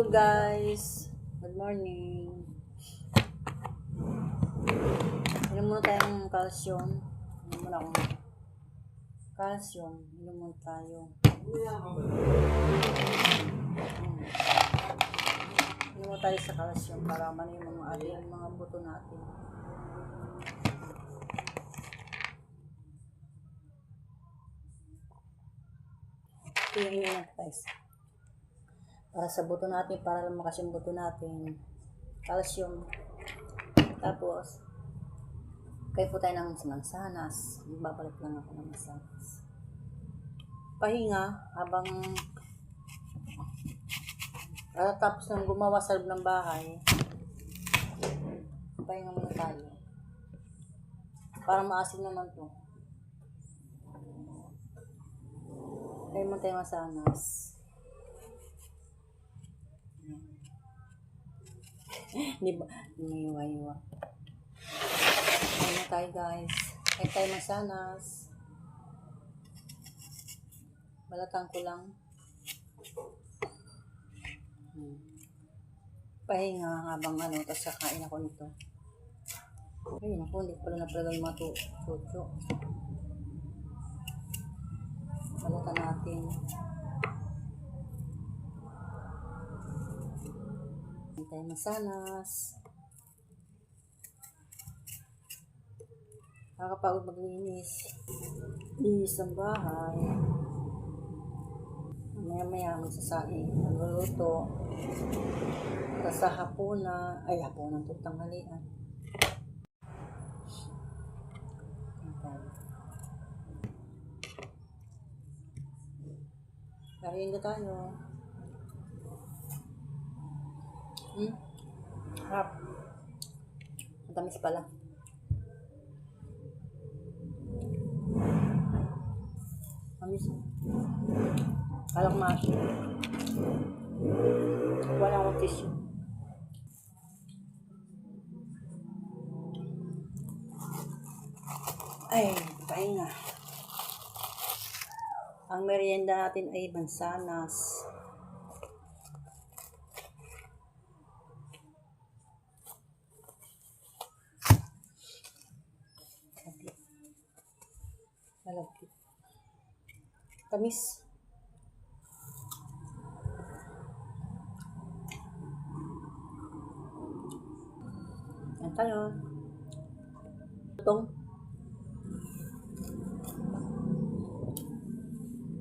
Hello guys, good morning. Inom muna tayong calcium. Inom muna akong calcium. Inom muna tayo. Inom muna tayo sa calcium para manin yung mga buto natin. Ito yung inom guys. Para sa buto natin, para lumakas yung buto natin. Calcium. Tapos, kayo po tayo ng mansanas. Babalik lang ako ng mansanas. Pahinga habang tapos nang gumawa sa loob ng bahay. Pahinga muna tayo. Para maasim naman to. Kayo muna tayo mansanas. Di ba? Umiwa-iwa. Ayun na tayo guys. Kayo tayo mansanas. Balatan ko lang. Pahinga habang tapos kakain ako nito. Ayun ako, hindi pala napalagal yung mga tutso. Balatan natin. Tayo mansanas. Nakakapagod maglinis. Linis ang bahay. Maya-maya magsasaing. Magluluto. Tapos sa hapunan. Ay, hapunan ito. Tanghalian. Kariin na tayo. Harap. Ang tamis pala. Tamis. Kala ko maasin. Wala akong tissue. Ay, pahinga. Ang merienda natin ay mansanas. Malapit. Tamis. Yan tayo. Itong